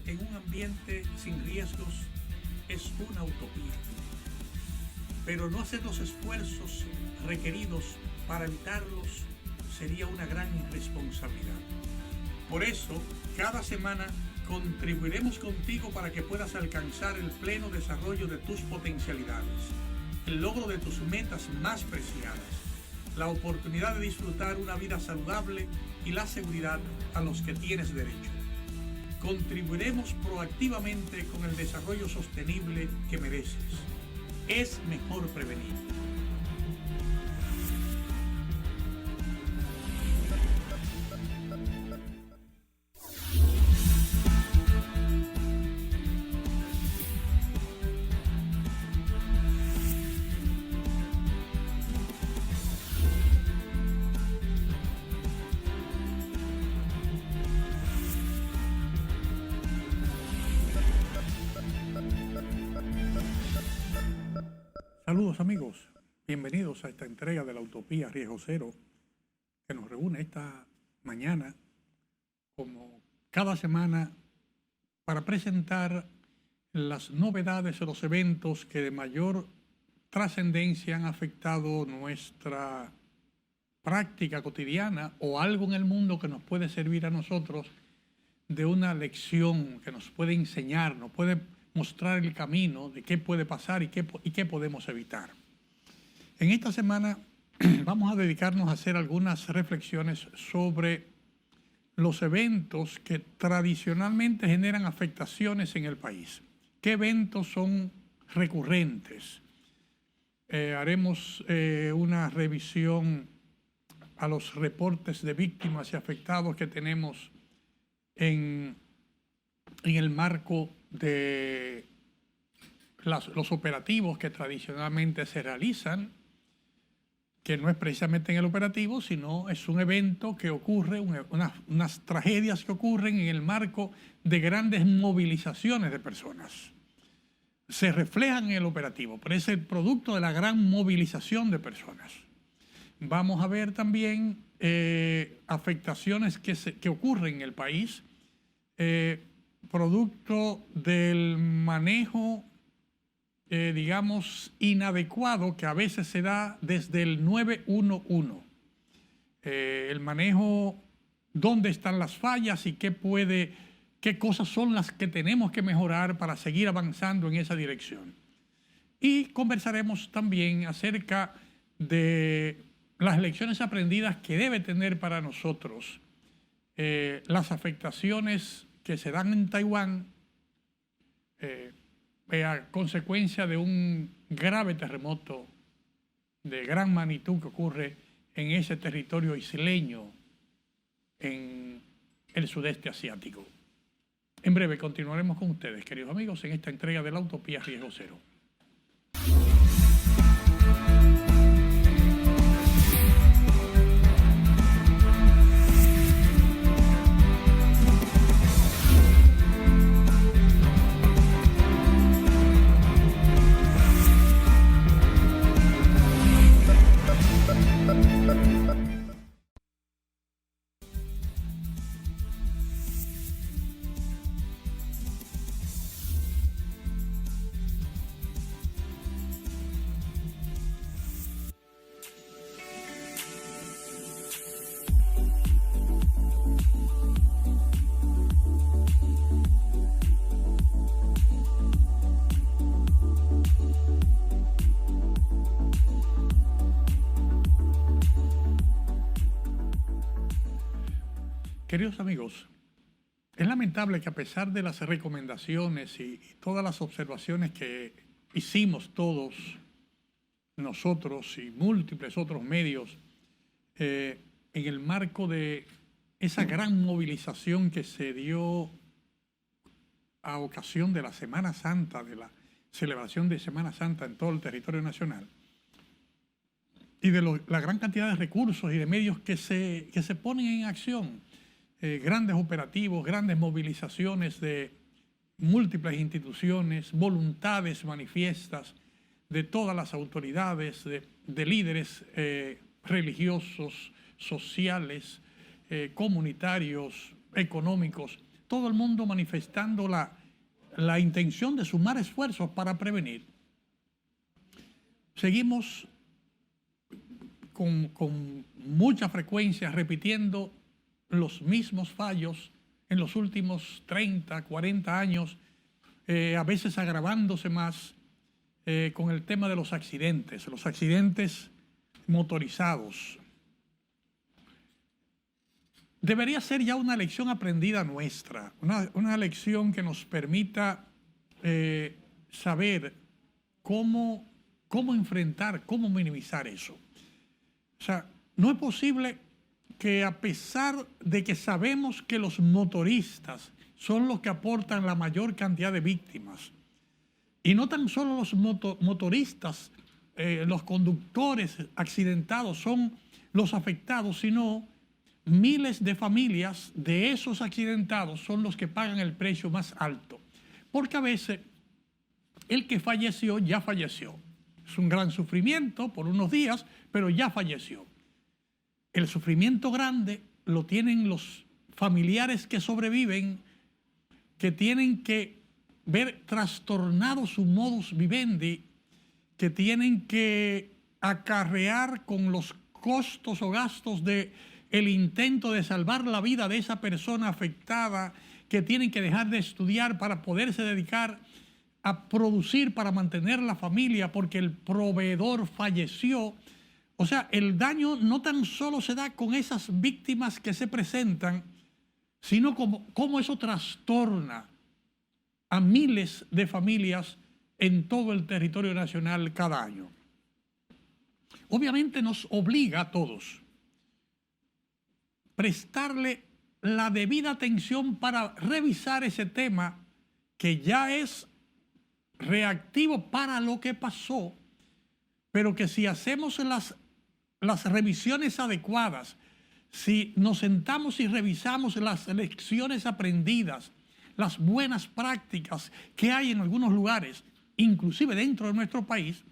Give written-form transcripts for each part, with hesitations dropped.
en un ambiente sin riesgos es una utopía, pero no hacer los esfuerzos requeridos para evitarlos sería una gran irresponsabilidad. Por eso, cada semana contribuiremos contigo para que puedas alcanzar el pleno desarrollo de tus potencialidades, el logro de tus metas más preciadas, la oportunidad de disfrutar una vida saludable y la seguridad a los que tienes derecho. Contribuiremos proactivamente con el desarrollo sostenible que mereces. Es mejor prevenir. Saludos amigos, bienvenidos a esta entrega de la Utopía Riesgo Cero que nos reúne esta mañana como cada semana para presentar las novedades de los eventos que de mayor trascendencia han afectado nuestra práctica cotidiana o algo en el mundo que nos puede servir a nosotros de una lección que nos puede enseñar, nos puede mostrar el camino de qué puede pasar y qué podemos evitar. En esta semana vamos a dedicarnos a hacer algunas reflexiones sobre los eventos que tradicionalmente generan afectaciones en el país. ¿Qué eventos son recurrentes? Haremos una revisión a los reportes de víctimas y afectados que tenemos en el marco de los operativos que tradicionalmente se realizan, que no es precisamente en el operativo, sino es un evento que ocurre, unas tragedias que ocurren en el marco de grandes movilizaciones de personas. Se reflejan en el operativo, pero es el producto de la gran movilización de personas. Vamos a ver también afectaciones que ocurren en el país, producto del manejo, digamos, inadecuado que a veces se da desde el 911. El manejo, dónde están las fallas y qué cosas son las que tenemos que mejorar para seguir avanzando en esa dirección. Y conversaremos también acerca de las lecciones aprendidas que debe tener para nosotros las afectaciones que se dan en Taiwán a consecuencia de un grave terremoto de gran magnitud que ocurre en ese territorio isleño en el sudeste asiático. En breve continuaremos con ustedes, queridos amigos, en esta entrega de la Utopía Riesgo Cero. Queridos amigos, es lamentable que a pesar de las recomendaciones y todas las observaciones que hicimos todos nosotros y múltiples otros medios en el marco de esa gran movilización que se dio a ocasión de la Semana Santa, de la celebración de Semana Santa en todo el territorio nacional, y de la gran cantidad de recursos y de medios que se ponen en acción, grandes operativos, grandes movilizaciones de múltiples instituciones, voluntades manifiestas de todas las autoridades, de líderes religiosos, sociales, comunitarios, económicos. todo el mundo manifestando la intención de sumar esfuerzos para prevenir. Seguimos con mucha frecuencia repitiendo los mismos fallos en los últimos 30, 40 años, a veces agravándose más con el tema de los accidentes motorizados. Debería ser ya una lección aprendida nuestra, una lección que nos permita saber cómo enfrentar, cómo minimizar eso. O sea, no es posible que a pesar de que sabemos que los motoristas son los que aportan la mayor cantidad de víctimas, y no tan solo los motoristas, los conductores accidentados son los afectados, sino miles de familias de esos accidentados son los que pagan el precio más alto. Porque a veces el que falleció ya falleció. Es un gran sufrimiento por unos días, pero ya falleció. El sufrimiento grande lo tienen los familiares que sobreviven, que tienen que ver trastornado su modus vivendi, que tienen que acarrear con los costos o gastos de el intento de salvar la vida de esa persona afectada, que tienen que dejar de estudiar para poderse dedicar a producir para mantener la familia porque el proveedor falleció. O sea, el daño no tan solo se da con esas víctimas que se presentan, sino cómo eso trastorna a miles de familias en todo el territorio nacional cada año. Obviamente nos obliga a todos prestarle la debida atención para revisar ese tema que ya es reactivo para lo que pasó, pero que si hacemos las revisiones adecuadas, si nos sentamos y revisamos las lecciones aprendidas, las buenas prácticas que hay en algunos lugares, inclusive dentro de nuestro país,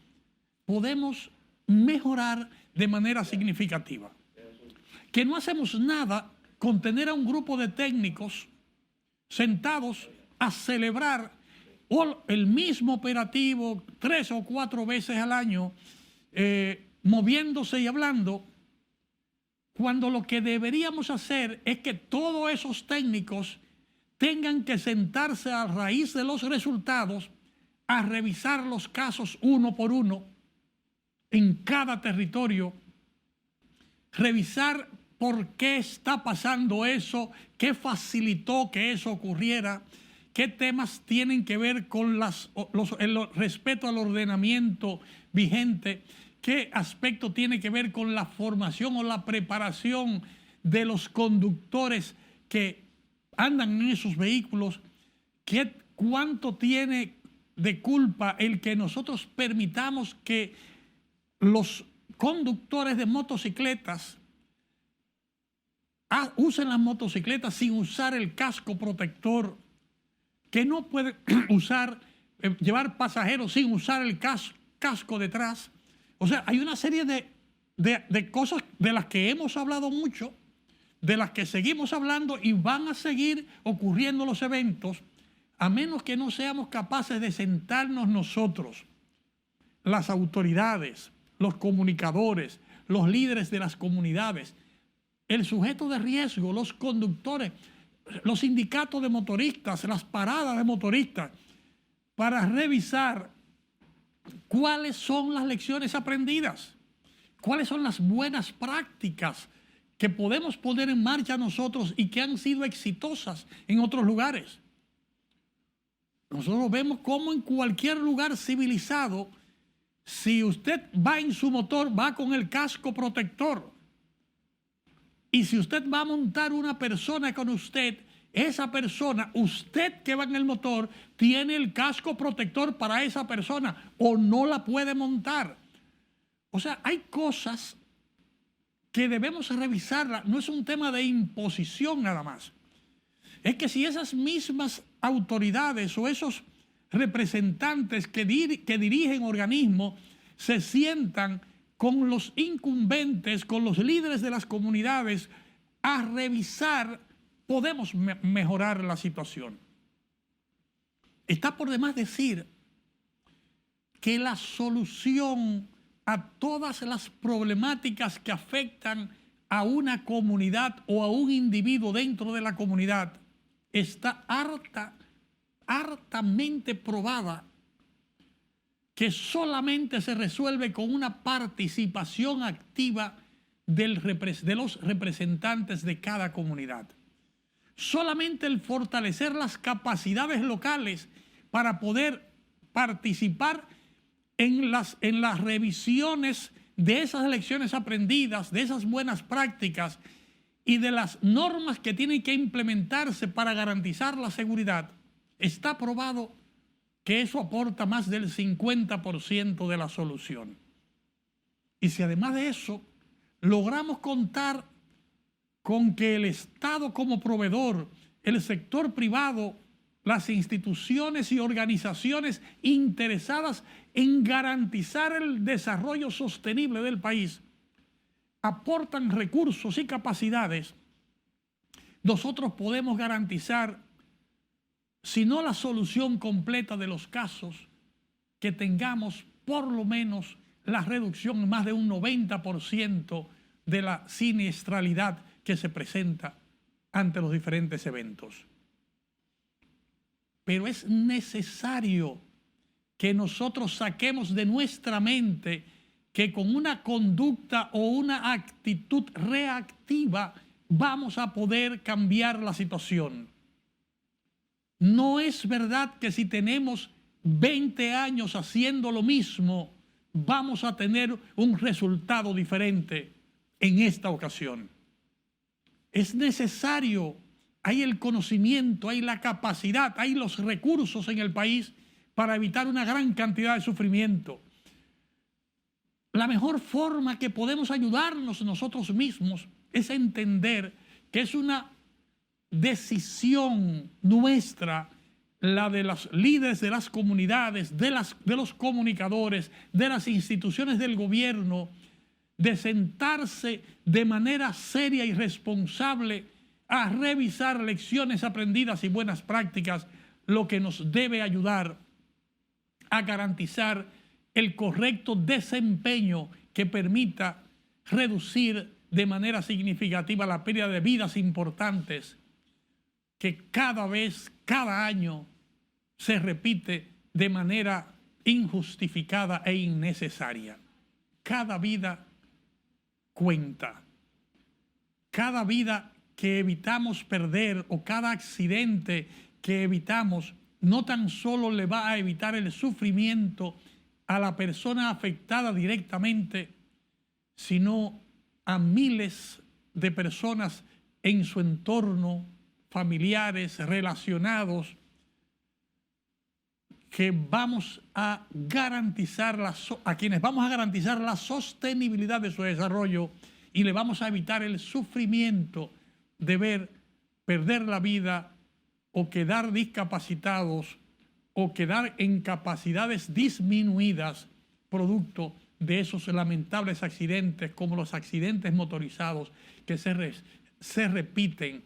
podemos mejorar de manera significativa. Que no hacemos nada con tener a un grupo de técnicos sentados a celebrar el mismo operativo 3 o 4 veces al año, moviéndose y hablando, cuando lo que deberíamos hacer es que todos esos técnicos tengan que sentarse a raíz de los resultados a revisar los casos uno por uno en cada territorio, revisar por qué está pasando eso, qué facilitó que eso ocurriera, qué temas tienen que ver con el respeto al ordenamiento vigente, qué aspecto tiene que ver con la formación o la preparación de los conductores que andan en esos vehículos, cuánto tiene de culpa el que nosotros permitamos que los conductores de motocicletas usen las motocicletas sin usar el casco protector, que no pueden llevar pasajeros sin usar el casco detrás. O sea, hay una serie de cosas de las que hemos hablado mucho, de las que seguimos hablando y van a seguir ocurriendo los eventos, a menos que no seamos capaces de sentarnos nosotros, las autoridades, los comunicadores, los líderes de las comunidades, el sujeto de riesgo, los conductores, los sindicatos de motoristas, las paradas de motoristas, para revisar cuáles son las lecciones aprendidas, cuáles son las buenas prácticas que podemos poner en marcha nosotros y que han sido exitosas en otros lugares. Nosotros vemos cómo en cualquier lugar civilizado, si usted va en su motor, va con el casco protector. Y si usted va a montar una persona con usted, esa persona, usted que va en el motor, tiene el casco protector para esa persona o no la puede montar. O sea, hay cosas que debemos revisarla. No es un tema de imposición nada más. Es que si esas mismas autoridades o esos representantes que dirigen organismos se sientan con los incumbentes, con los líderes de las comunidades, a revisar podemos mejorar la situación. Está por demás decir que la solución a todas las problemáticas que afectan a una comunidad o a un individuo dentro de la comunidad está hartamente probada, que solamente se resuelve con una participación activa de los representantes de cada comunidad. Solamente el fortalecer las capacidades locales para poder participar en las revisiones de esas lecciones aprendidas, de esas buenas prácticas y de las normas que tienen que implementarse para garantizar la seguridad, está probado que eso aporta más del 50% de la solución. Y si además de eso logramos contar con que el Estado como proveedor, el sector privado, las instituciones y organizaciones interesadas en garantizar el desarrollo sostenible del país aportan recursos y capacidades, nosotros podemos garantizar, si no la solución completa de los casos, que tengamos por lo menos la reducción en más de un 90% de la siniestralidad que se presenta ante los diferentes eventos. Pero es necesario que nosotros saquemos de nuestra mente que con una conducta o una actitud reactiva vamos a poder cambiar la situación. No es verdad que si tenemos 20 años haciendo lo mismo, vamos a tener un resultado diferente en esta ocasión. Es necesario, hay el conocimiento, hay la capacidad, hay los recursos en el país para evitar una gran cantidad de sufrimiento. La mejor forma que podemos ayudarnos nosotros mismos es entender que es una decisión nuestra, la de los líderes de las comunidades, de los comunicadores, de las instituciones del gobierno, de sentarse de manera seria y responsable a revisar lecciones aprendidas y buenas prácticas, lo que nos debe ayudar a garantizar el correcto desempeño que permita reducir de manera significativa la pérdida de vidas importantes que cada año se repite de manera injustificada e innecesaria. Cada vida cuenta. Cada vida que evitamos perder o cada accidente que evitamos no tan solo le va a evitar el sufrimiento a la persona afectada directamente, sino a miles de personas en su entorno, familiares, relacionados, que vamos a garantizar a quienes vamos a garantizar la sostenibilidad de su desarrollo y le vamos a evitar el sufrimiento de ver perder la vida o quedar discapacitados o quedar en capacidades disminuidas producto de esos lamentables accidentes como los accidentes motorizados que se repiten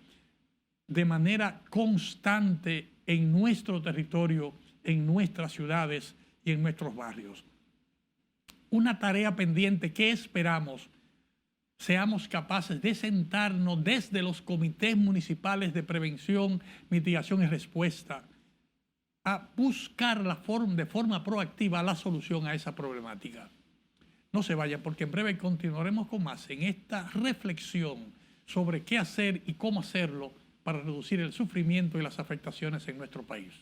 de manera constante en nuestro territorio, en nuestras ciudades y en nuestros barrios. Una tarea pendiente que esperamos seamos capaces de sentarnos desde los comités municipales de prevención, mitigación y respuesta a buscar de forma proactiva la solución a esa problemática. No se vayan porque en breve continuaremos con más en esta reflexión sobre qué hacer y cómo hacerlo para reducir el sufrimiento y las afectaciones en nuestro país.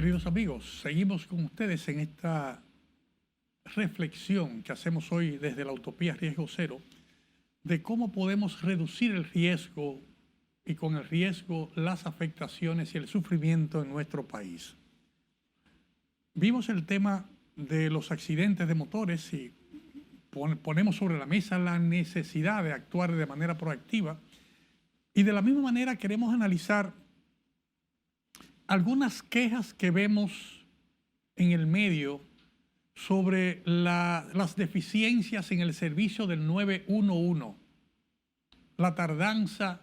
Queridos amigos, seguimos con ustedes en esta reflexión que hacemos hoy desde la Utopía Riesgo Cero de cómo podemos reducir el riesgo y con el riesgo las afectaciones y el sufrimiento en nuestro país. Vimos el tema de los accidentes de motores y ponemos sobre la mesa la necesidad de actuar de manera proactiva, y de la misma manera queremos analizar algunas quejas que vemos en el medio sobre las deficiencias en el servicio del 911, la tardanza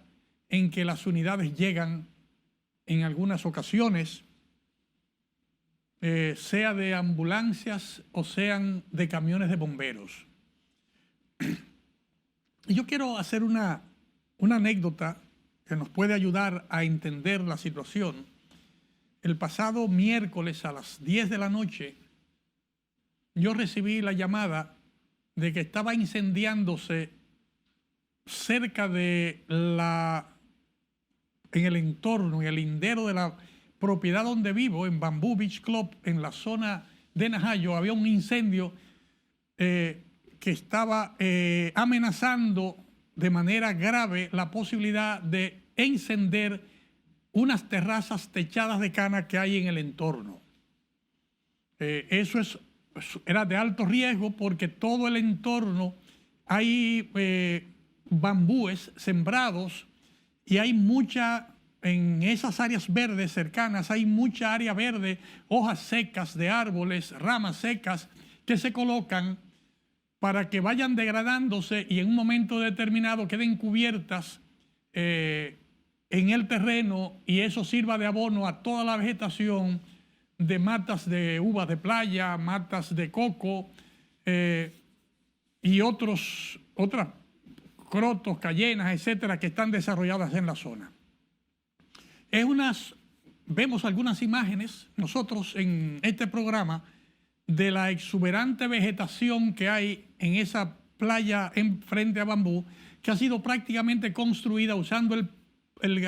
en que las unidades llegan en algunas ocasiones, sea de ambulancias o sean de camiones de bomberos. Y yo quiero hacer una anécdota que nos puede ayudar a entender la situación. El pasado miércoles a las 10 de la noche, yo recibí la llamada de que estaba incendiándose cerca de en el entorno, en el lindero de la propiedad donde vivo, en Bamboo Beach Club, en la zona de Najayo. Había un incendio que estaba amenazando de manera grave la posibilidad de encender unas terrazas techadas de cana que hay en el entorno. Eso era de alto riesgo porque todo el entorno hay bambúes sembrados y hay en esas áreas verdes cercanas, hay mucha área verde, hojas secas de árboles, ramas secas que se colocan para que vayan degradándose y en un momento determinado queden cubiertas en el terreno, y eso sirva de abono a toda la vegetación de matas de uvas de playa, matas de coco y otras crotos, cayenas, etcétera, que están desarrolladas en la zona. Vemos algunas imágenes nosotros en este programa de la exuberante vegetación que hay en esa playa en frente a Bambú, que ha sido prácticamente construida usando el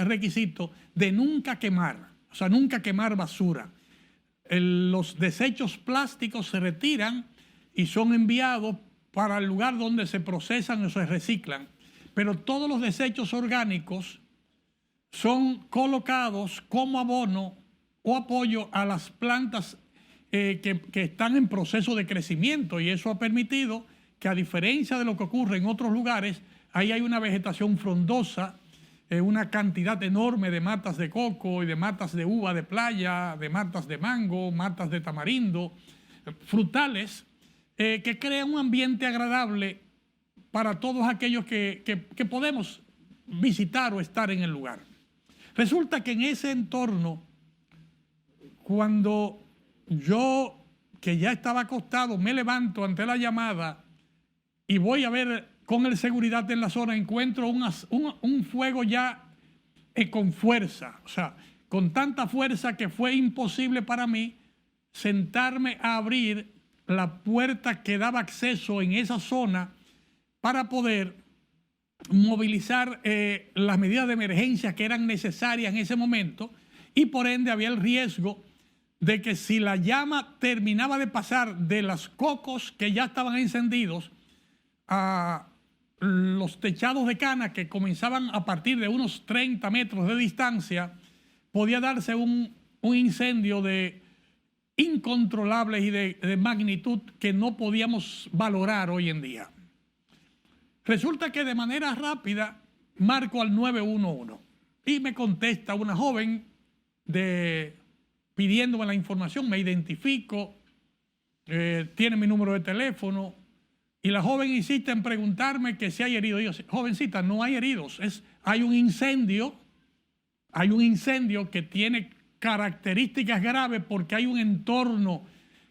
requisito de nunca quemar, o sea, nunca quemar basura. Los desechos plásticos se retiran y son enviados para el lugar donde se procesan o se reciclan, pero todos los desechos orgánicos son colocados como abono o apoyo a las plantas que están en proceso de crecimiento, y eso ha permitido que, a diferencia de lo que ocurre en otros lugares, ahí hay una vegetación frondosa, una cantidad enorme de matas de coco y de matas de uva de playa, de matas de mango, matas de tamarindo, frutales, que crean un ambiente agradable para todos aquellos que podemos visitar o estar en el lugar. Resulta que en ese entorno, cuando yo, que ya estaba acostado, me levanto ante la llamada y voy a ver con el seguridad en la zona, encuentro un fuego ya con fuerza, o sea, con tanta fuerza que fue imposible para mí sentarme a abrir la puerta que daba acceso en esa zona para poder movilizar las medidas de emergencia que eran necesarias en ese momento, y por ende había el riesgo de que si la llama terminaba de pasar de los cocos que ya estaban encendidos a los techados de cana que comenzaban a partir de unos 30 metros de distancia, podía darse un incendio de incontrolable y de magnitud que no podíamos valorar hoy en día. Resulta que de manera rápida marco al 911 y me contesta una joven pidiéndome la información. Me identifico, tiene mi número de teléfono, y la joven insiste en preguntarme que si hay heridos. Yo, jovencita, no hay heridos, hay un incendio que tiene características graves porque hay un entorno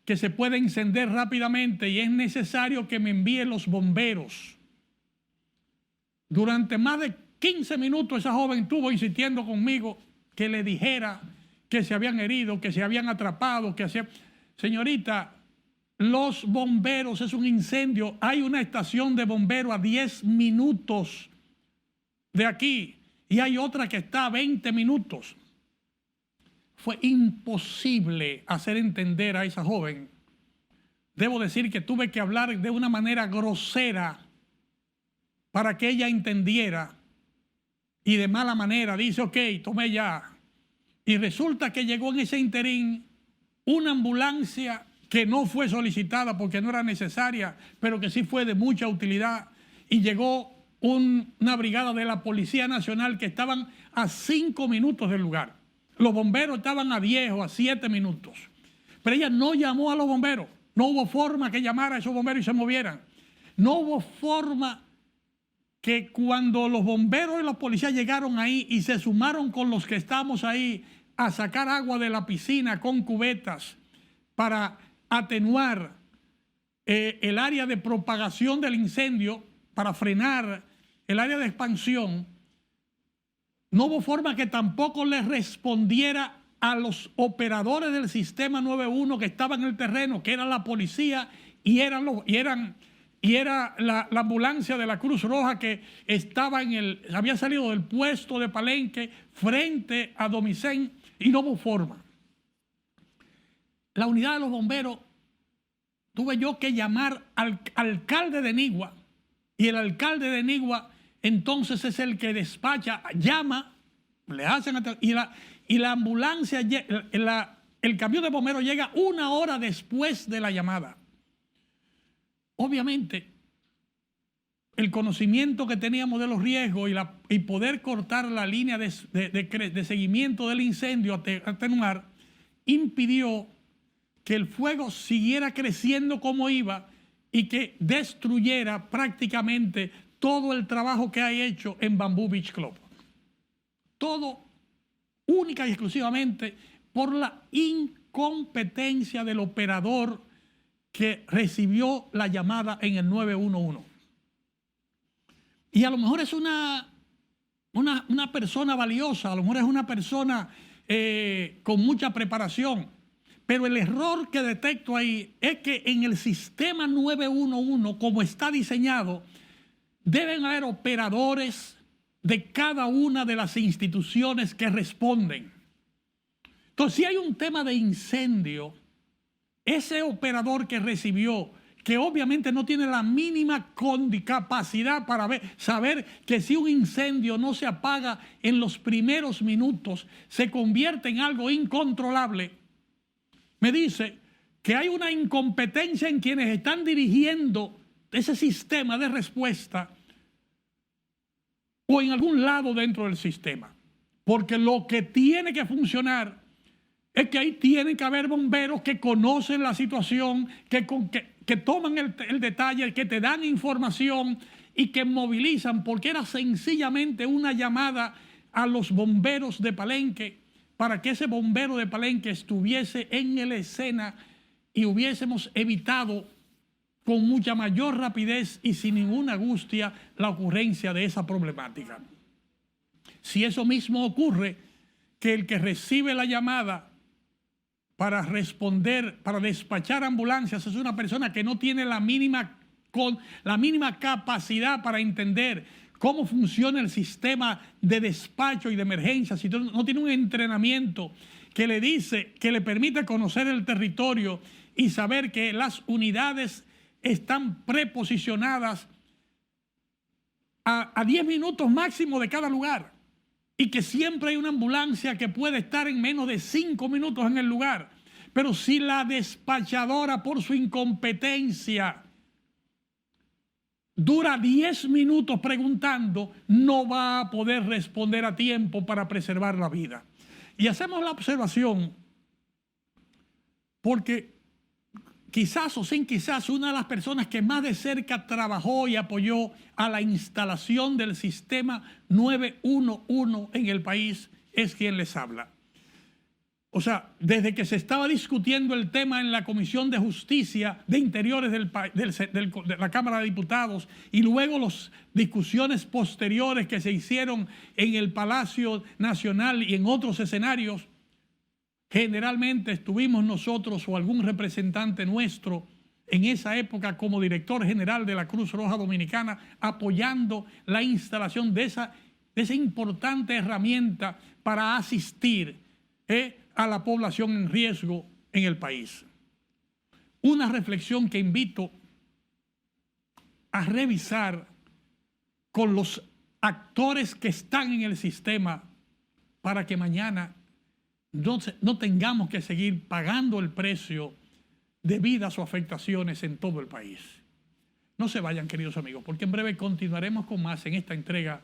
que se puede encender rápidamente y es necesario que me envíen los bomberos. Durante más de 15 minutos esa joven estuvo insistiendo conmigo que le dijera que se habían herido, que se habían atrapado, Señorita, los bomberos, es un incendio, hay una estación de bomberos a 10 minutos de aquí y hay otra que está a 20 minutos. fue imposible hacer entender a esa joven. Debo decir que tuve que hablar de una manera grosera para que ella entendiera, y de mala manera dice, ok, tomé ya. Y resulta que llegó en ese interín una ambulancia que no fue solicitada porque no era necesaria, pero que sí fue de mucha utilidad, y llegó una brigada de la Policía Nacional que estaban a 5 minutos del lugar. Los bomberos estaban a 10 o a 7 minutos. Pero ella no llamó a los bomberos. No hubo forma que llamara a esos bomberos y se movieran. No hubo forma que cuando los bomberos y la policía llegaron ahí y se sumaron con los que estábamos ahí a sacar agua de la piscina con cubetas para atenuar el área de propagación del incendio, para frenar el área de expansión, no hubo forma que tampoco les respondiera a los operadores del sistema 91 que estaban en el terreno, que era la policía y era la ambulancia de la Cruz Roja que estaba había salido del puesto de Palenque frente a Domicén, y no hubo forma. La unidad de los bomberos, tuve yo que llamar al alcalde de Nigua, y el alcalde de Nigua entonces es el que despacha, llama, le hacen, y la ambulancia, el camión de bomberos llega 1 hora después de la llamada. Obviamente, el conocimiento que teníamos de los riesgos y poder cortar la línea de seguimiento del incendio, atenuar, impidió que el fuego siguiera creciendo como iba y que destruyera prácticamente todo el trabajo que hay hecho en Bamboo Beach Club. Todo única y exclusivamente por la incompetencia del operador que recibió la llamada en el 911. Y a lo mejor es una persona valiosa, a lo mejor es una persona con mucha preparación, pero el error que detecto ahí es que en el sistema 911, como está diseñado, deben haber operadores de cada una de las instituciones que responden. Entonces, si hay un tema de incendio, ese operador que recibió, que obviamente no tiene la mínima capacidad para saber que si un incendio no se apaga en los primeros minutos, se convierte en algo incontrolable, me dice que hay una incompetencia en quienes están dirigiendo ese sistema de respuesta o en algún lado dentro del sistema. Porque lo que tiene que funcionar es que ahí tienen que haber bomberos que conocen la situación, que toman el detalle, que te dan información y que movilizan, porque era sencillamente una llamada a los bomberos de Palenque para que ese bombero de Palenque estuviese en la escena y hubiésemos evitado con mucha mayor rapidez y sin ninguna angustia la ocurrencia de esa problemática. Si eso mismo ocurre, que el que recibe la llamada para responder, para despachar ambulancias, es una persona que no tiene la mínima capacidad para entender cómo funciona el sistema de despacho y de emergencia, si no tiene un entrenamiento que le dice, que le permite conocer el territorio y saber que las unidades están preposicionadas a 10 minutos máximo de cada lugar y que siempre hay una ambulancia que puede estar en menos de 5 minutos en el lugar. Pero si la despachadora, por su incompetencia, dura 10 minutos preguntando, no va a poder responder a tiempo para preservar la vida. Y hacemos la observación porque quizás o sin quizás una de las personas que más de cerca trabajó y apoyó a la instalación del sistema 911 en el país es quien les habla. O sea, desde que se estaba discutiendo el tema en la Comisión de Justicia de Interiores de la Cámara de Diputados y luego las discusiones posteriores que se hicieron en el Palacio Nacional y en otros escenarios, generalmente estuvimos nosotros o algún representante nuestro en esa época como director general de la Cruz Roja Dominicana apoyando la instalación de esa importante herramienta para asistir a la población en riesgo en el país. Una reflexión que invito a revisar con los actores que están en el sistema para que mañana no tengamos que seguir pagando el precio de vidas o afectaciones en todo el país. No se vayan, queridos amigos, porque en breve continuaremos con más en esta entrega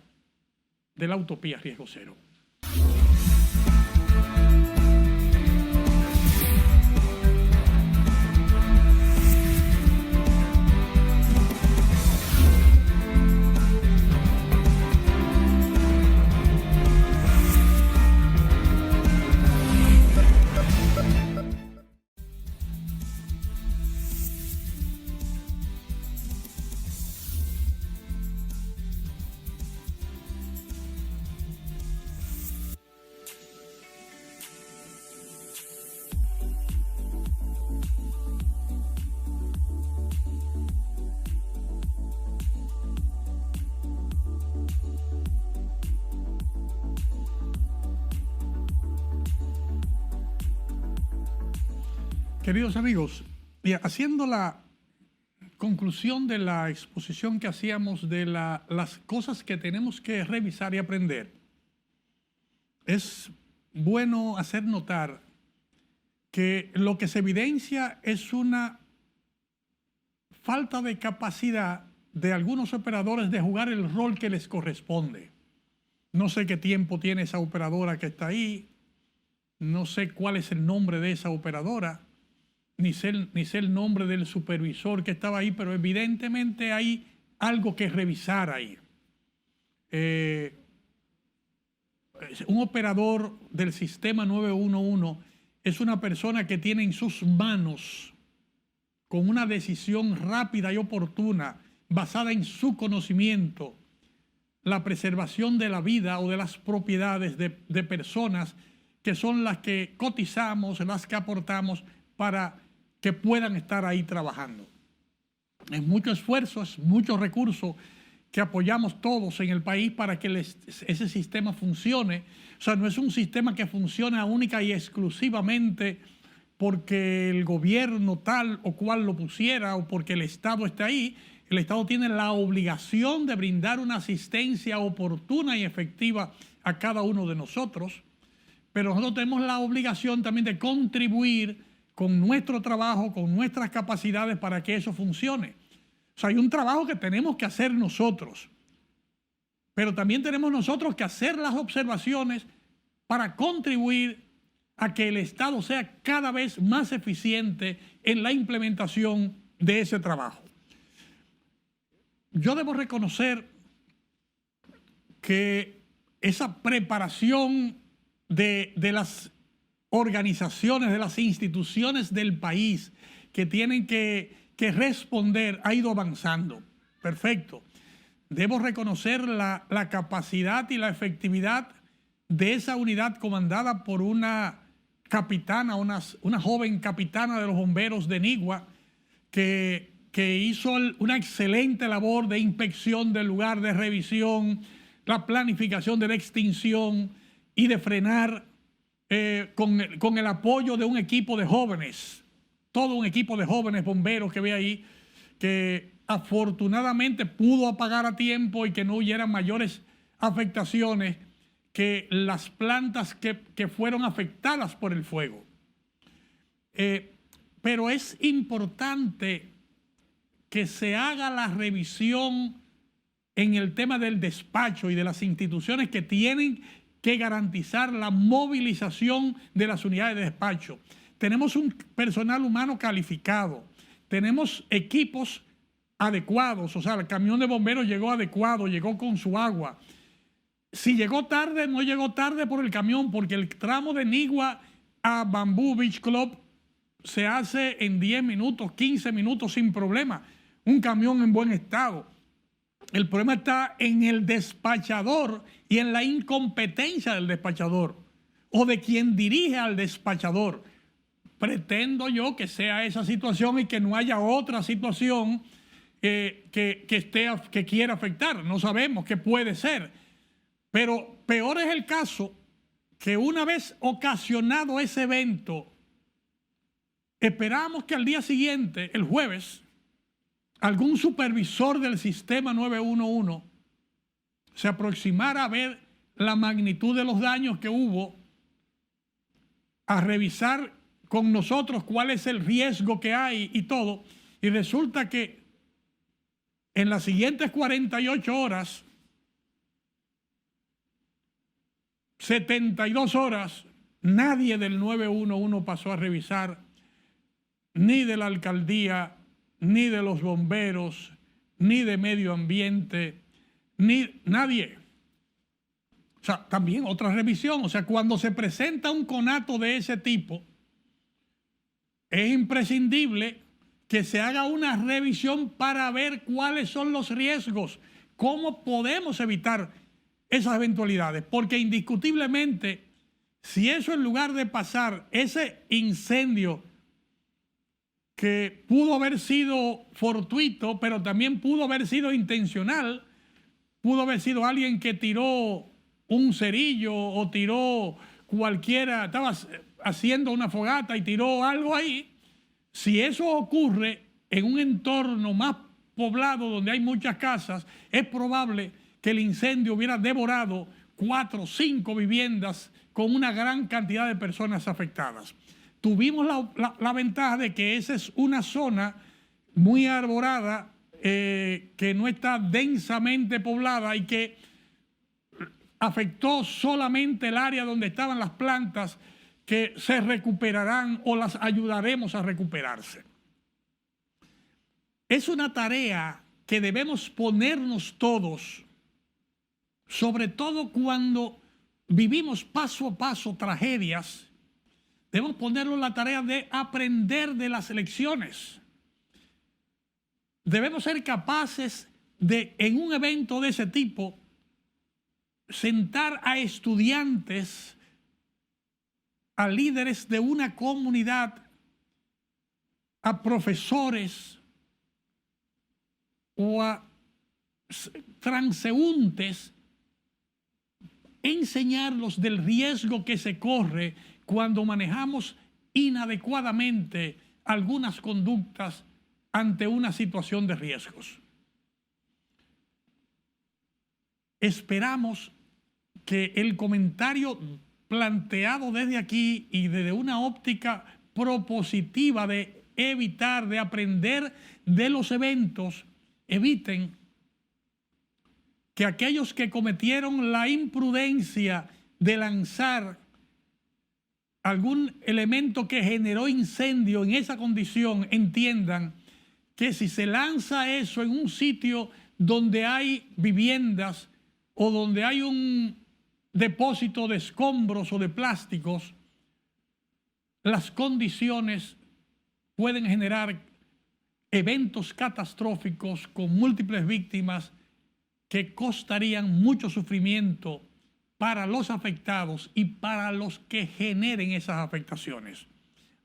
de la Utopía Riesgo Cero. Queridos amigos, y haciendo la conclusión de la exposición que hacíamos de las cosas que tenemos que revisar y aprender, es bueno hacer notar que lo que se evidencia es una falta de capacidad de algunos operadores de jugar el rol que les corresponde. No sé qué tiempo tiene esa operadora que está ahí, no sé cuál es el nombre de esa operadora, ni sé el nombre del supervisor que estaba ahí, pero evidentemente hay algo que revisar ahí. Un operador del sistema 911 es una persona que tiene en sus manos, con una decisión rápida y oportuna, basada en su conocimiento, la preservación de la vida o de las propiedades de personas que son las que cotizamos, las que aportamos para que puedan estar ahí trabajando. Es mucho esfuerzo, es mucho recurso que apoyamos todos en el país para que ese sistema funcione. O sea, no es un sistema que funciona única y exclusivamente porque el gobierno tal o cual lo pusiera o porque el Estado está ahí. El Estado tiene la obligación de brindar una asistencia oportuna y efectiva a cada uno de nosotros, pero nosotros tenemos la obligación también de contribuir con nuestro trabajo, con nuestras capacidades para que eso funcione. O sea, hay un trabajo que tenemos que hacer nosotros, pero también tenemos nosotros que hacer las observaciones para contribuir a que el Estado sea cada vez más eficiente en la implementación de ese trabajo. Yo debo reconocer que esa preparación de las organizaciones, de las instituciones del país que tienen que responder ha ido avanzando. Perfecto. Debo reconocer la capacidad y la efectividad de esa unidad comandada por una capitana, una joven capitana de los bomberos de Nigua, que hizo una excelente labor de inspección del lugar, de revisión, la planificación de la extinción y de frenar con el apoyo de un equipo de jóvenes, todo un equipo de jóvenes bomberos que ve ahí, que afortunadamente pudo apagar a tiempo y que no hubieran mayores afectaciones que las plantas que fueron afectadas por el fuego. Pero es importante que se haga la revisión en el tema del despacho y de las instituciones que tienen que garantizar la movilización de las unidades de despacho. Tenemos un personal humano calificado, tenemos equipos adecuados, o sea, el camión de bomberos llegó adecuado, llegó con su agua. Si llegó tarde, no llegó tarde por el camión, porque el tramo de Nigua a Bamboo Beach Club se hace en 10 minutos, 15 minutos sin problema. Un camión en buen estado. El problema está en el despachador y en la incompetencia del despachador o de quien dirige al despachador. Pretendo yo que sea esa situación y que no haya otra situación que quiera afectar. No sabemos qué puede ser. Pero peor es el caso que una vez ocasionado ese evento, esperamos que al día siguiente, el jueves, algún supervisor del sistema 911 se aproximara a ver la magnitud de los daños que hubo, a revisar con nosotros cuál es el riesgo que hay y todo, y resulta que en las siguientes 48 horas, 72 horas, nadie del 911 pasó a revisar, ni de la alcaldía, ni de los bomberos, ni de medio ambiente, ni nadie. O sea, también otra revisión. O sea, cuando se presenta un conato de ese tipo, es imprescindible que se haga una revisión para ver cuáles son los riesgos, cómo podemos evitar esas eventualidades. Porque indiscutiblemente, si eso en lugar de pasar ese incendio que pudo haber sido fortuito, pero también pudo haber sido intencional, pudo haber sido alguien que tiró un cerillo o tiró cualquiera, estaba haciendo una fogata y tiró algo ahí. Si eso ocurre en un entorno más poblado donde hay muchas casas, es probable que el incendio hubiera devorado 4 o 5 viviendas con una gran cantidad de personas afectadas. Tuvimos la ventaja de que esa es una zona muy arborada, que no está densamente poblada y que afectó solamente el área donde estaban las plantas, que se recuperarán o las ayudaremos a recuperarse. Es una tarea que debemos ponernos todos, sobre todo cuando vivimos paso a paso tragedias. Debemos ponernos la tarea de aprender de las lecciones. Debemos ser capaces de, en un evento de ese tipo, sentar a estudiantes, a líderes de una comunidad, a profesores o a transeúntes, enseñarlos del riesgo que se corre cuando manejamos inadecuadamente algunas conductas ante una situación de riesgos. Esperamos que el comentario planteado desde aquí y desde una óptica propositiva de evitar, de aprender de los eventos, eviten que aquellos que cometieron la imprudencia de lanzar algún elemento que generó incendio en esa condición entiendan que si se lanza eso en un sitio donde hay viviendas o donde hay un depósito de escombros o de plásticos, las condiciones pueden generar eventos catastróficos con múltiples víctimas que costarían mucho sufrimiento para los afectados y para los que generen esas afectaciones.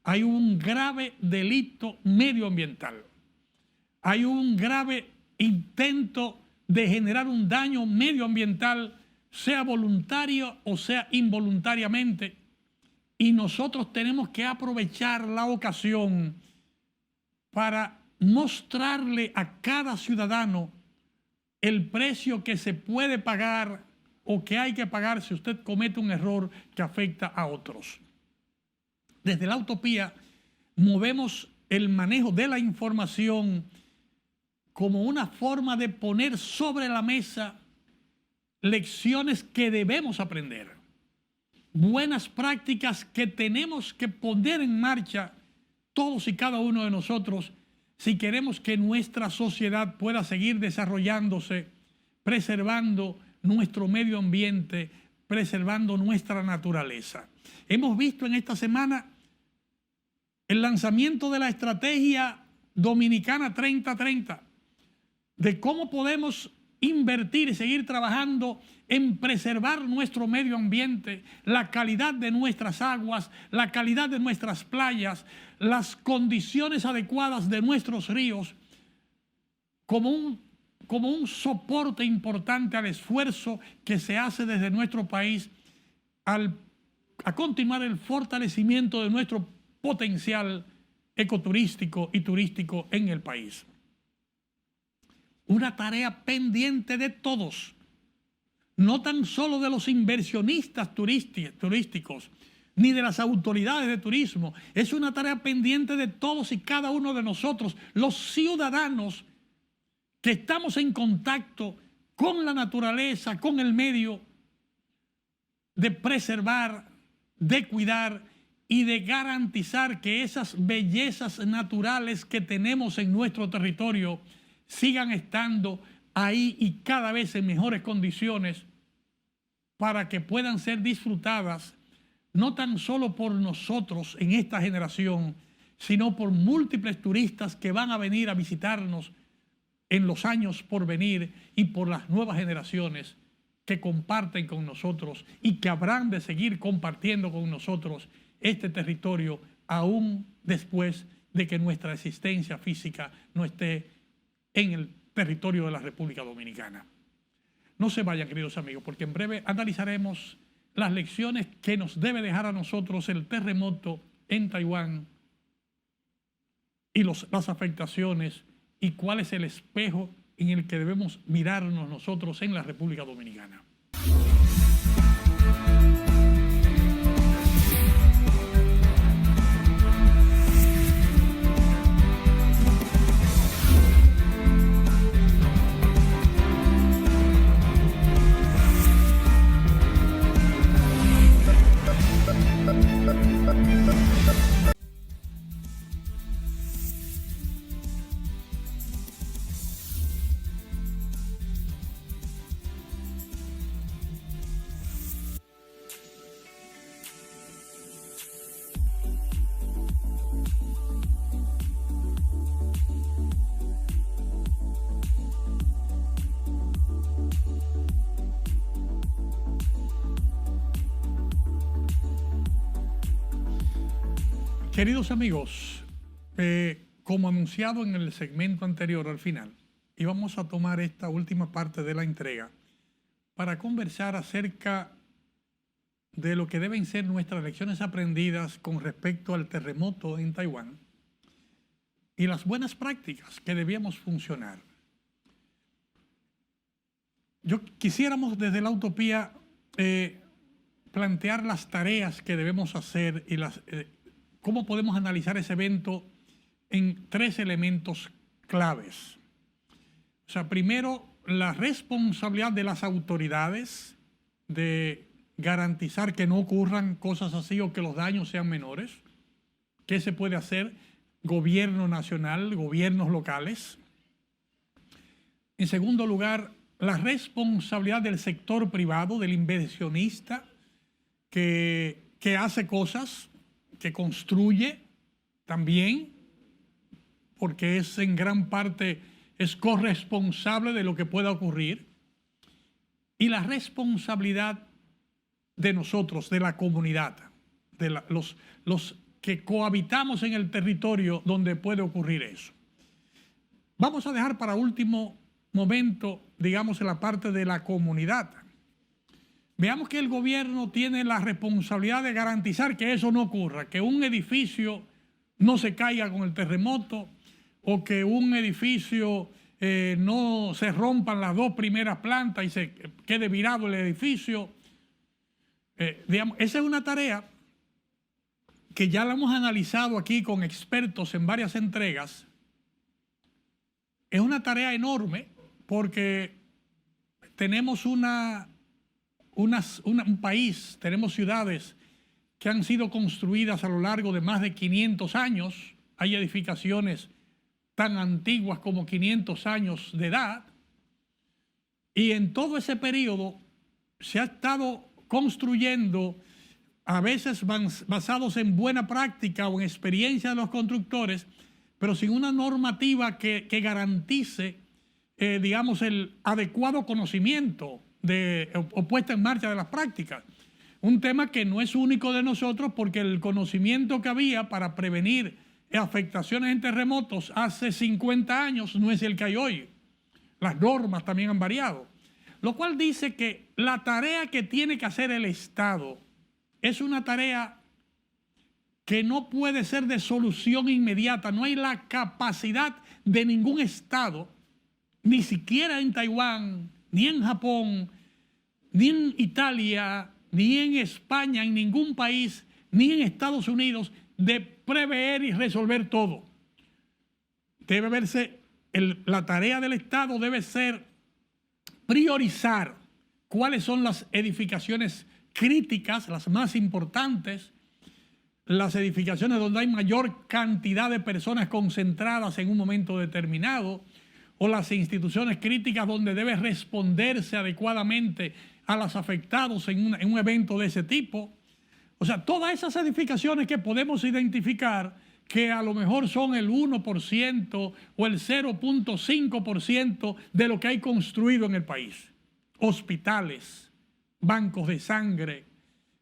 Hay un grave delito medioambiental. Hay un grave intento de generar un daño medioambiental, sea voluntario o sea involuntariamente, y nosotros tenemos que aprovechar la ocasión para mostrarle a cada ciudadano el precio que se puede pagar o que hay que pagar si usted comete un error que afecta a otros. Desde la Utopía movemos el manejo de la información como una forma de poner sobre la mesa lecciones que debemos aprender, buenas prácticas que tenemos que poner en marcha todos y cada uno de nosotros si queremos que nuestra sociedad pueda seguir desarrollándose, preservando nuestro medio ambiente, preservando nuestra naturaleza. Hemos visto en esta semana el lanzamiento de la estrategia dominicana 3030, de cómo podemos invertir y seguir trabajando en preservar nuestro medio ambiente, la calidad de nuestras aguas, la calidad de nuestras playas, las condiciones adecuadas de nuestros ríos, como un soporte importante al esfuerzo que se hace desde nuestro país al a continuar el fortalecimiento de nuestro potencial ecoturístico y turístico en el país. Una tarea pendiente de todos, no tan solo de los inversionistas turísticos, ni de las autoridades de turismo. Es una tarea pendiente de todos y cada uno de nosotros, los ciudadanos que estamos en contacto con la naturaleza, con el medio, de preservar, de cuidar y de garantizar que esas bellezas naturales que tenemos en nuestro territorio sigan estando ahí y cada vez en mejores condiciones para que puedan ser disfrutadas no tan solo por nosotros en esta generación, sino por múltiples turistas que van a venir a visitarnos en los años por venir y por las nuevas generaciones que comparten con nosotros y que habrán de seguir compartiendo con nosotros este territorio aún después de que nuestra existencia física no esté en el territorio de la República Dominicana. No se vayan, queridos amigos, porque en breve analizaremos las lecciones que nos debe dejar a nosotros el terremoto en Taiwán y las afectaciones y cuál es el espejo en el que debemos mirarnos nosotros en la República Dominicana. Queridos amigos, como anunciado en el segmento anterior al final, íbamos a tomar esta última parte de la entrega para conversar acerca de lo que deben ser nuestras lecciones aprendidas con respecto al terremoto en Taiwán y las buenas prácticas que debíamos funcionar. Yo quisiéramos desde la utopía plantear las tareas que debemos hacer y cómo podemos analizar ese evento en tres elementos claves. O sea, primero, la responsabilidad de las autoridades de garantizar que no ocurran cosas así o que los daños sean menores. ¿Qué se puede hacer? Gobierno nacional, gobiernos locales. En segundo lugar, la responsabilidad del sector privado, del inversionista que hace cosas, que construye también, porque es en gran parte corresponsable de lo que pueda ocurrir, y la responsabilidad de nosotros, de la comunidad, de los que cohabitamos en el territorio donde puede ocurrir eso. Vamos a dejar para último momento, digamos, en la parte de la comunidad. Veamos que el gobierno tiene la responsabilidad de garantizar que eso no ocurra, que un edificio no se caiga con el terremoto o que un edificio no se rompan las dos primeras plantas y se quede virado el edificio. Digamos, esa es una tarea que ya la hemos analizado aquí con expertos en varias entregas. Es una tarea enorme porque tenemos un país, tenemos ciudades que han sido construidas a lo largo de más de 500 años. Hay edificaciones tan antiguas como 500 años de edad. Y en todo ese periodo se ha estado construyendo, a veces basados en buena práctica o en experiencia de los constructores, pero sin una normativa que garantice, digamos, el adecuado conocimiento o puesta en marcha de las prácticas. Un tema que no es único de nosotros porque el conocimiento que había para prevenir afectaciones en terremotos hace 50 años no es el que hay hoy. Las normas también han variado. Lo cual dice que la tarea que tiene que hacer el Estado es una tarea que no puede ser de solución inmediata. No hay la capacidad de ningún Estado, ni siquiera en Taiwán, ni en Japón, ni en Italia, ni en España, en ningún país, ni en Estados Unidos, de prever y resolver todo. Debe verse, la tarea del Estado debe ser priorizar cuáles son las edificaciones críticas, las más importantes, las edificaciones donde hay mayor cantidad de personas concentradas en un momento determinado, o las instituciones críticas donde debe responderse adecuadamente a los afectados en un evento de ese tipo. O sea, todas esas edificaciones que podemos identificar, que a lo mejor son el 1% o el 0.5% de lo que hay construido en el país. Hospitales, bancos de sangre,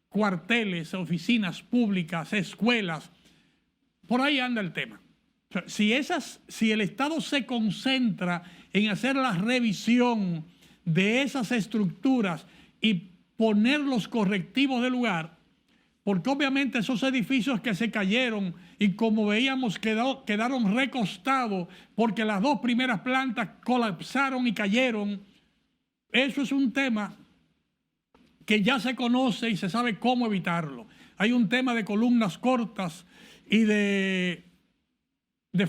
cuarteles, oficinas públicas, escuelas. Por ahí anda el tema. O sea, si el Estado se concentra en hacer la revisión de esas estructuras y poner los correctivos de lugar, porque obviamente esos edificios que se cayeron y como veíamos quedaron recostados porque las dos primeras plantas colapsaron y cayeron, eso es un tema que ya se conoce y se sabe cómo evitarlo. Hay un tema de columnas cortas y de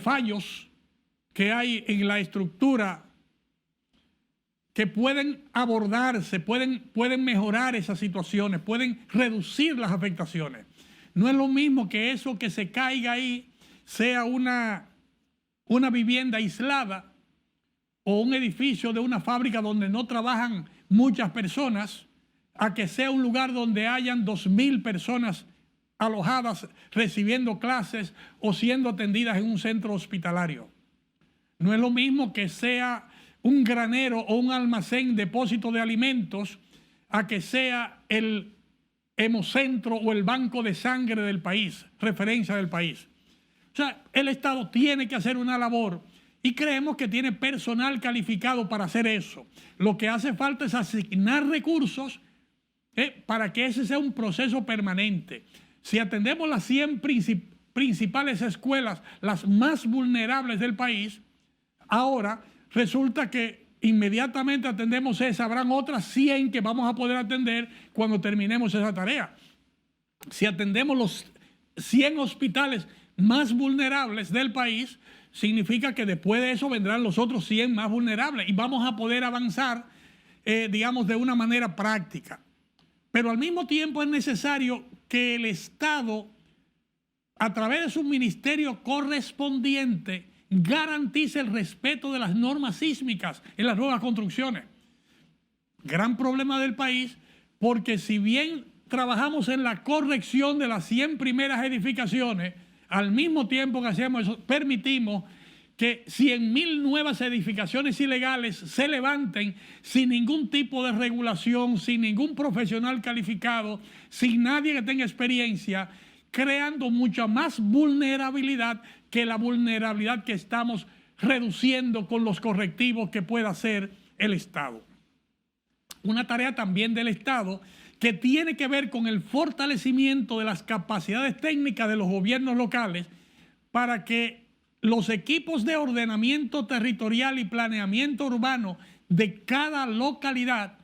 fallos que hay en la estructura que pueden abordarse, pueden mejorar esas situaciones, pueden reducir las afectaciones. No es lo mismo que eso que se caiga ahí sea una vivienda aislada o un edificio de una fábrica donde no trabajan muchas personas, a que sea un lugar donde hayan 2.000 personas alojadas recibiendo clases o siendo atendidas en un centro hospitalario. No es lo mismo que sea un granero o un almacén, depósito de alimentos, a que sea el hemocentro o el banco de sangre del país, referencia del país. O sea, el Estado tiene que hacer una labor y creemos que tiene personal calificado para hacer eso. Lo que hace falta es asignar recursos para que ese sea un proceso permanente. Si atendemos las 100 principales escuelas, las más vulnerables del país, ahora resulta que inmediatamente atendemos esa, habrán otras 100 que vamos a poder atender cuando terminemos esa tarea. Si atendemos los 100 hospitales más vulnerables del país, significa que después de eso vendrán los otros 100 más vulnerables y vamos a poder avanzar, digamos, de una manera práctica. Pero al mismo tiempo es necesario que el Estado, a través de su ministerio correspondiente, garantice el respeto de las normas sísmicas en las nuevas construcciones. Gran problema del país, porque si bien trabajamos en la corrección de las 100 primeras edificaciones, al mismo tiempo que hacemos eso, permitimos que 100.000 nuevas edificaciones ilegales se levanten sin ningún tipo de regulación, sin ningún profesional calificado, sin nadie que tenga experiencia, creando mucha más vulnerabilidad que la vulnerabilidad que estamos reduciendo con los correctivos que pueda hacer el Estado. Una tarea también del Estado que tiene que ver con el fortalecimiento de las capacidades técnicas de los gobiernos locales para que los equipos de ordenamiento territorial y planeamiento urbano de cada localidad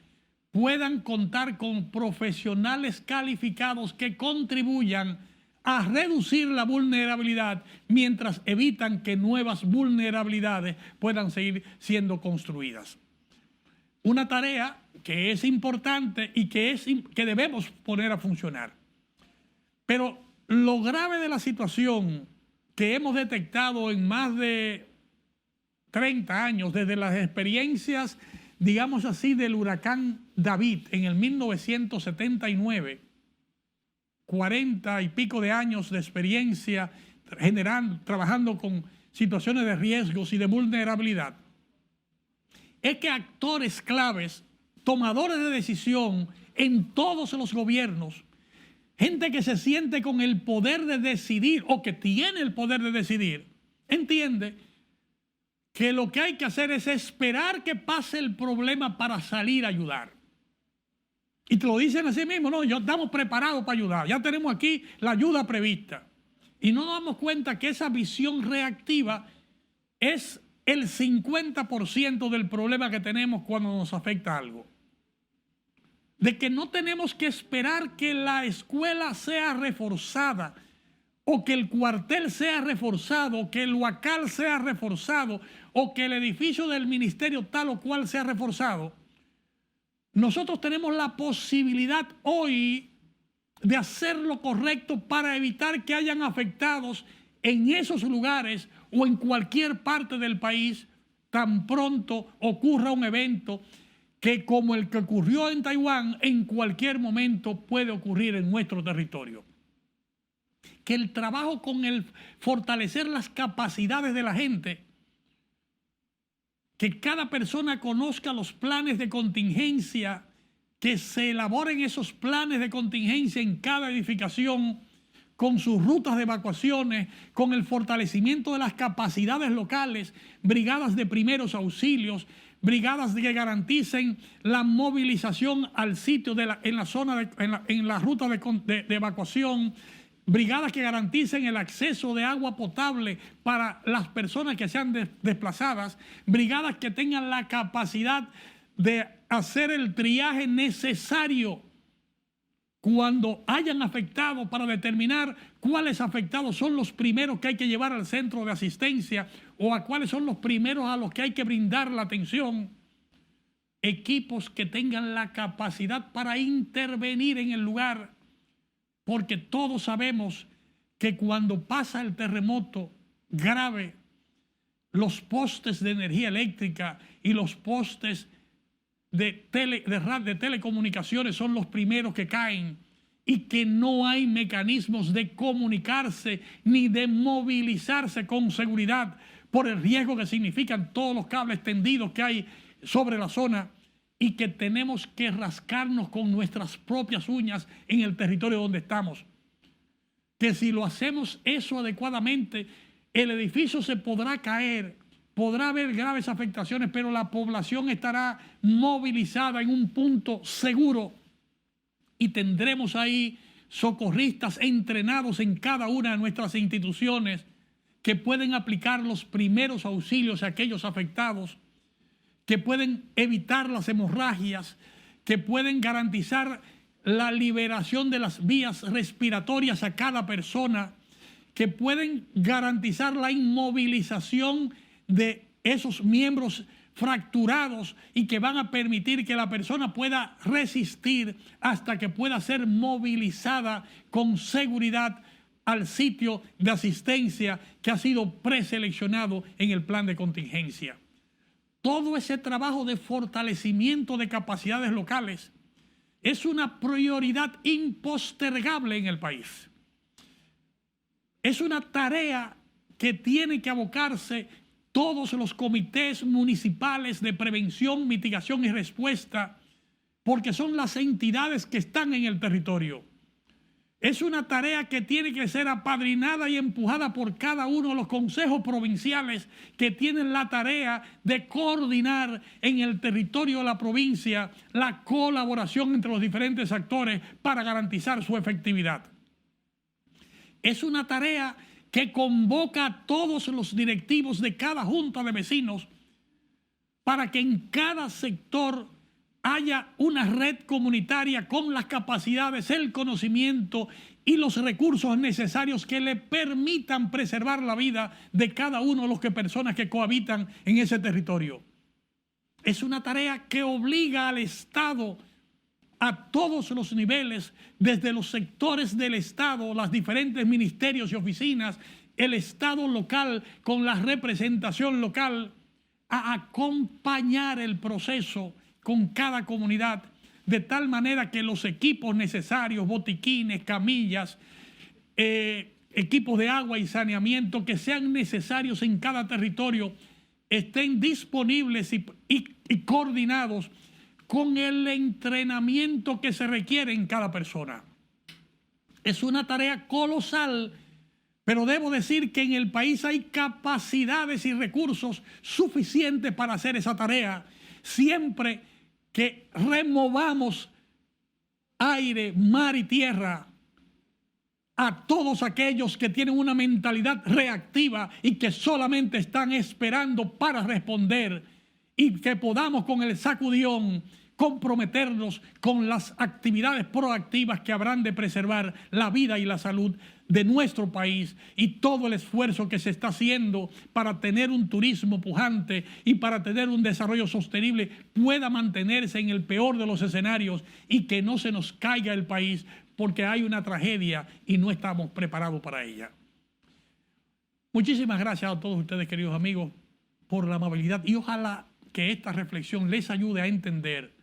puedan contar con profesionales calificados que contribuyan a reducir la vulnerabilidad mientras evitan que nuevas vulnerabilidades puedan seguir siendo construidas. Una tarea que es importante y que debemos poner a funcionar. Pero lo grave de la situación que hemos detectado en más de 30 años, desde las experiencias, digamos así, del huracán David en el 1979, 40 y pico de años de experiencia trabajando con situaciones de riesgos y de vulnerabilidad, es que actores claves, tomadores de decisión en todos los gobiernos, gente que se siente con el poder de decidir o que tiene el poder de decidir, entiende que lo que hay que hacer es esperar que pase el problema para salir a ayudar. Y te lo dicen así mismo, no, ya estamos preparados para ayudar, ya tenemos aquí la ayuda prevista. Y no nos damos cuenta que esa visión reactiva es el 50% del problema que tenemos cuando nos afecta algo. De que no tenemos que esperar que la escuela sea reforzada, o que el cuartel sea reforzado, o que el huacal sea reforzado, o que el edificio del ministerio tal o cual sea reforzado. Nosotros tenemos la posibilidad hoy de hacer lo correcto para evitar que hayan afectados en esos lugares o en cualquier parte del país tan pronto ocurra un evento que, como el que ocurrió en Taiwán, en cualquier momento puede ocurrir en nuestro territorio. Que el trabajo con el fortalecer las capacidades de la gente, que cada persona conozca los planes de contingencia, que se elaboren esos planes de contingencia en cada edificación, con sus rutas de evacuaciones, con el fortalecimiento de las capacidades locales, brigadas de primeros auxilios, brigadas que garanticen la movilización al sitio en la zona, en la ruta de evacuación, brigadas que garanticen el acceso de agua potable para las personas que sean desplazadas, brigadas que tengan la capacidad de hacer el triaje necesario cuando hayan afectado para determinar cuáles afectados son los primeros que hay que llevar al centro de asistencia o a cuáles son los primeros a los que hay que brindar la atención. Equipos que tengan la capacidad para intervenir en el lugar, porque todos sabemos que cuando pasa el terremoto grave, los postes de energía eléctrica y los postes de telecomunicaciones son los primeros que caen y que no hay mecanismos de comunicarse ni de movilizarse con seguridad por el riesgo que significan todos los cables tendidos que hay sobre la zona y que tenemos que rascarnos con nuestras propias uñas en el territorio donde estamos. Que si lo hacemos eso adecuadamente, el edificio se podrá caer, podrá haber graves afectaciones, pero la población estará movilizada en un punto seguro y tendremos ahí socorristas entrenados en cada una de nuestras instituciones que pueden aplicar los primeros auxilios a aquellos afectados, que pueden evitar las hemorragias, que pueden garantizar la liberación de las vías respiratorias a cada persona, que pueden garantizar la inmovilización de esos miembros fracturados y que van a permitir que la persona pueda resistir hasta que pueda ser movilizada con seguridad al sitio de asistencia que ha sido preseleccionado en el plan de contingencia. Todo ese trabajo de fortalecimiento de capacidades locales es una prioridad impostergable en el país. Es una tarea que tiene que abocarse todos los comités municipales de prevención, mitigación y respuesta, porque son las entidades que están en el territorio. Es una tarea que tiene que ser apadrinada y empujada por cada uno de los consejos provinciales que tienen la tarea de coordinar en el territorio de la provincia la colaboración entre los diferentes actores para garantizar su efectividad. Es una tarea que convoca a todos los directivos de cada junta de vecinos para que en cada sector haya una red comunitaria con las capacidades, el conocimiento y los recursos necesarios que le permitan preservar la vida de cada uno de las personas que cohabitan en ese territorio. Es una tarea que obliga al Estado a todos los niveles, desde los sectores del Estado, los diferentes ministerios y oficinas, el Estado local con la representación local, a acompañar el proceso con cada comunidad, de tal manera que los equipos necesarios, botiquines, camillas, equipos de agua y saneamiento que sean necesarios en cada territorio, estén disponibles y coordinados con el entrenamiento que se requiere en cada persona. Es una tarea colosal, pero debo decir que en el país hay capacidades y recursos suficientes para hacer esa tarea, siempre que removamos aire, mar y tierra, a todos aquellos que tienen una mentalidad reactiva y que solamente están esperando para responder, y que podamos con el sacudión comprometernos con las actividades proactivas que habrán de preservar la vida y la salud de nuestro país, y todo el esfuerzo que se está haciendo para tener un turismo pujante y para tener un desarrollo sostenible pueda mantenerse en el peor de los escenarios, y que no se nos caiga el país porque hay una tragedia y no estamos preparados para ella. Muchísimas gracias a todos ustedes, queridos amigos, por la amabilidad, y ojalá que esta reflexión les ayude a entender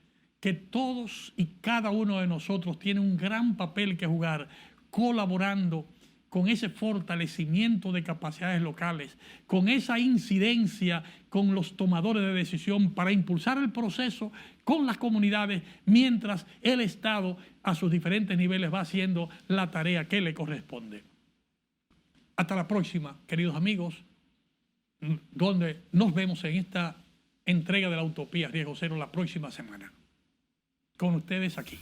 que todos y cada uno de nosotros tiene un gran papel que jugar, colaborando con ese fortalecimiento de capacidades locales, con esa incidencia con los tomadores de decisión para impulsar el proceso con las comunidades, mientras el Estado a sus diferentes niveles va haciendo la tarea que le corresponde. Hasta la próxima, queridos amigos, donde nos vemos en esta entrega de la Utopía Riesgo Cero la próxima semana. Con ustedes aquí.